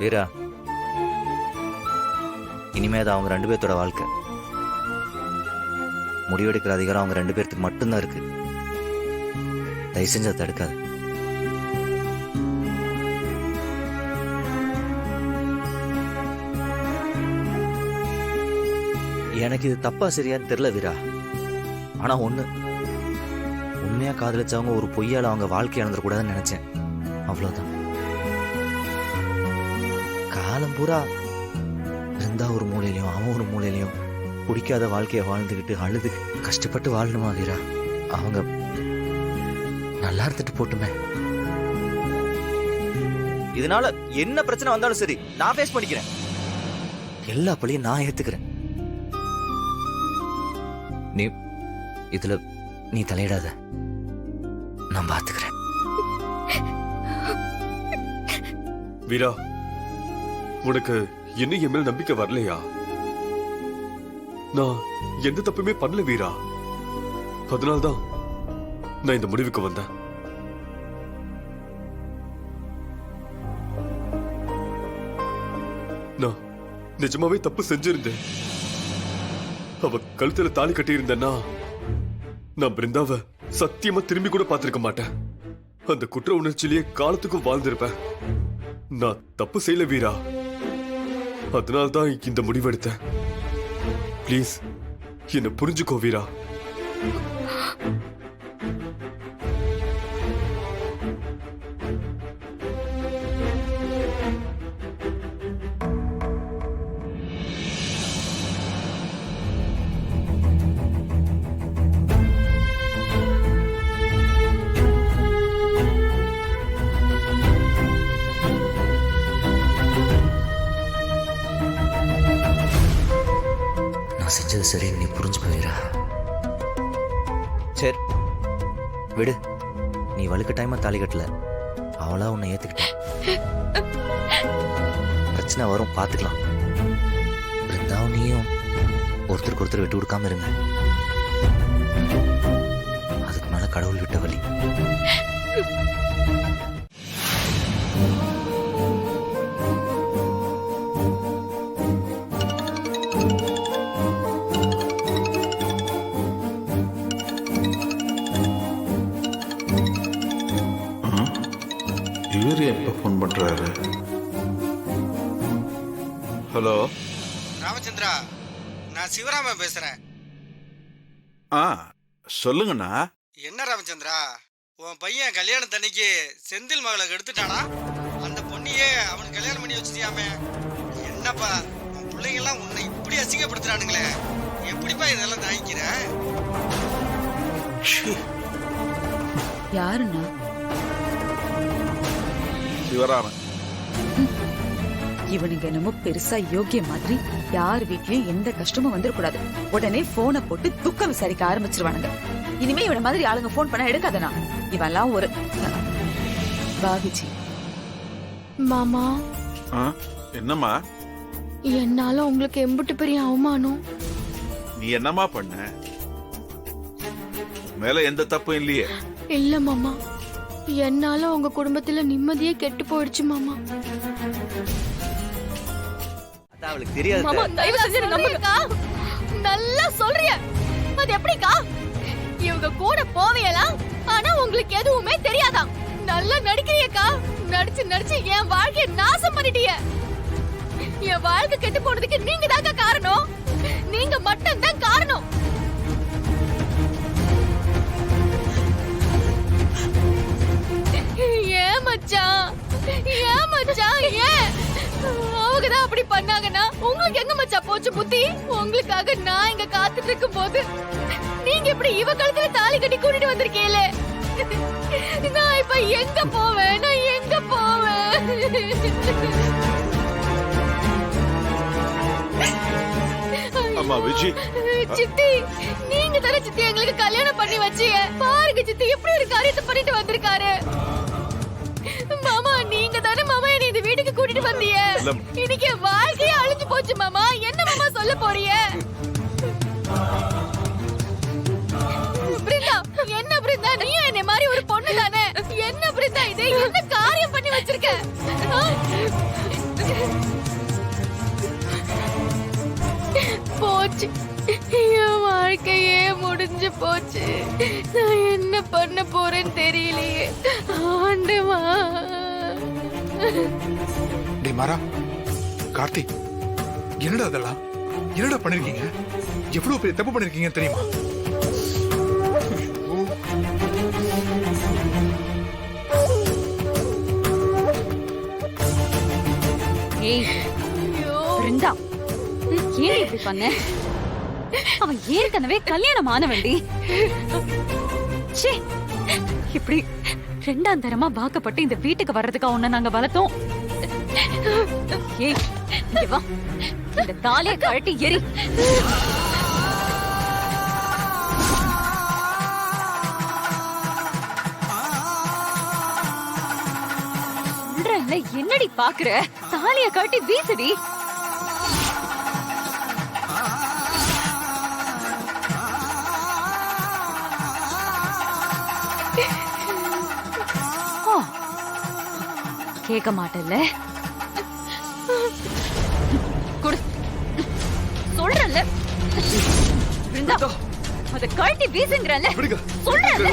வீரா, இனிமே அது அவங்க 2 பேர்த்தோட வாழ்க்கை. முடிவெடுக்கிற அதிகாரம் அவங்க 2 பேர்த்துக்கு மட்டும்தான் இருக்கு. தயவு செஞ்சு அதை தடுக்காது. எனக்கு இது தப்பா சரியான்னு தெரியல வீரா. ஆனா ஒண்ணு, உண்மையா காதலிச்சவங்க ஒரு பொய்யால அவங்க வாழ்க்கை இழந்துடக்கூடாதுன்னு நினைச்சேன். அவ்வளவுதான். காலம் பூரா இருந்தா ஒரு மூலையிலையும் அவன் ஒரு மூலையிலையும் பிடிக்காத வாழ்க்கைய வாழ்ந்துகிட்டு அழுது கஷ்டப்பட்டு வாழணுமா வீரா? அவங்க நல்லா இருந்துட்டு போட்டுமே. இதனால என்ன பிரச்சனை வந்தாலும் சரி, நான் ஃபேஸ் பண்ணிக்கிறேன். எல்லா பழியும் நான் ஏத்துக்கிறேன். நீ இதுல நீ தலையிடாத, நான் பாத்துக்கிறேன். வீரா, உனக்கு இன்னும் என் மேல் நம்பிக்கை வரலையா? நான் எந்த தப்புமே பண்ணல வீரா. அதனால்தான் நான் இந்த முடிவுக்கு வந்தேன். நான் நிஜமாவே தப்பு செஞ்சிருந்தேன். அவ கழுத்துல தாலி கட்டி இருந்தேன்னா நான் பிருந்தாவ சத்தியமா திரும்பி கூட பார்த்திருக்க மாட்டேன். அந்த குற்ற உணர்ச்சியிலேயே காலத்துக்கும் வாழ்ந்திருப்பேன். நான் தப்பு செய்யல வீரா. அதனால்தான் இந்த முடிவெடுத்தேன். ப்ளீஸ் என்ன புரிஞ்சுக்கோ வீரா. நான் செஞ்சது சரின்னு நீ புரிஞ்சு போயிரா. சரி விடு, நீ வலுக்கட்டாயமா தாலி கட்டல, அவளா உன்னை ஏத்துக்கிட்ட. பிரச்சனை வரும், பாத்துக்கலாம். பிருந்தாவும் நீயும் ஒருத்தருக்கு ஒருத்தர் விட்டு கொடுக்காம இருங்க. அதுக்கு மேல கடவுள் விட்ட வழி. இவர் எப்ப போன் பண்றாரு? ஹலோ ராமச்சந்திரா, நான் சிவராமன் பேசுறேன். சொல்லுங்கண்ணா. என்ன ராமச்சந்திரா, உன் பையன் கல்யாணத்தன்னைக்கு செந்தில் மகளை எடுத்துட்டானா? அந்த பொண்ணையே அவனுக்கு கல்யாணம் பண்ணி வச்சுட்டியாமே. என்னப்பா, உன் பிள்ளைங்க எல்லாம் உன்னை இப்படி அசிங்கப்படுத்துறானுங்களே, எப்படிப்பா இதெல்லாம் தாங்கிக்கிற? யாருண்ணா? சிவராமன். இவனுங்க என்னமோ பெருசா யோகிய மாதிரி யார் வீட்லயும் எந்த கஷ்டமும் வந்துடக்கூடாது, உடனே போனை போட்டு துக்கம் விசாரிக்க ஆரம்பிச்சிருவானுங்க. இனிமே இவன மாதிரி ஆளுங்க போன் பண்ண எடுக்காதனா. இவெல்லாம் ஒரு பாவிச்சி. மாமா. என்னம்மா? என்னால உங்களுக்கு எம்புட்டு பெரிய அவமானம். நீ என்னம்மா பண்ண? மேல எந்த தப்பும் இல்லையே. இல்ல மாமா, என்னால உங்க குடும்பத்துல நிம்மதியே கெட்டு போயிடுச்சு மாமா. அவளுக்கு தெரியாது. மாமா தயவு செஞ்சு நம்புங்கக்கா. நல்லா சொல்றிய. அது எப்படிக்கா? இவங்க கூட போவியலாம், ஆனா உங்களுக்கு எதுவுமே தெரியாதா? நல்லா நடிக்கிறீக்கா. நடிச்சு நடிச்சு என் வாழ்க்கைய நாசம் பண்ணிட்டீங்க. என் வாழ்க்கை கெட்டு போனதுக்கு நீங்க தாங்க காரணம். நீங்க மட்டும் தான் காரணம். ஏன் மச்சான், ஏன் மச்சான், ஏன் அவங்கதான் அப்படி பண்ணாங்கன்னா உங்களுக்கு எங்க மச்சான் போச்சு புத்தி? உங்களுக்காக நான் இங்க காத்துட்டு இருக்கும் போது நீங்க இப்படி இவ கழுத்துல தாலி கட்டி கூட்டிட்டு வந்திருக்கீங்களே, நான் இப்ப எங்க போவேன்? நான் எங்க போவேன்? அம்மா விஜி. சித்தி, நீங்க தானே சித்தி எங்களுக்கு கல்யாணம் பண்ணி வச்சீங்க. பாருங்க சித்தி, எப்படி ஒரு காரியத்தை பண்ணிட்டு வந்திருக்காரு. மாமா, நீங்க தானே மாமா என்ன இந்த வீட்டுக்கு கூட்டிட்டு வந்தீங்க. இன்னைக்கு வாழ்க்கையே அழிஞ்சு போச்சு மாமா. என்ன மாமா சொல்ல போறீங்க? பிருந்தா, என்ன பிருந்தா, நீ என்ன மாதிரி ஒரு பொண்ணு தானே? என்ன பிருந்தா இது? என்ன காரியம் பண்ணி வச்சிருக்க? போச்சு. என் வாழ்க்கையே முடிஞ்சு போச்சு. நான் என்ன பண்ண போறேன்னு தெரியலையே ஆண்டவா. டேய் மாறா, கார்த்திக், என்னடா அதெல்லாம்? என்னடா பண்ணிருக்கீங்க? எவ்வளவு பெரிய தப்பு பண்ணிருக்கீங்க தெரியுமா? ஏய் பிருந்தா, ஏன் இப்படி பண்ண? அவன் ஏற்கனவே கல்யாணம் ஆனவண்டி. ச்சே, இப்படி ரெண்டாம் தரமா வாக்கப்பட்டு இந்த வீட்டுக்கு வர்றதுக்கு உன்னை நாங்க வளர்த்தோம். ஏய் இங்க வா, இந்த தாலியை கழட்டி எரி. சொல்றேன்ல, என்னடி பாக்குற? தாலியை கழட்டி வீசுடி. கேட்க மாட்டல்ல? குடு, சொல்றேன்ல. பிருந்தா, அத கழட்டி வீசுங்கறல்ல. விடுங்க. சொல்றேன்ல.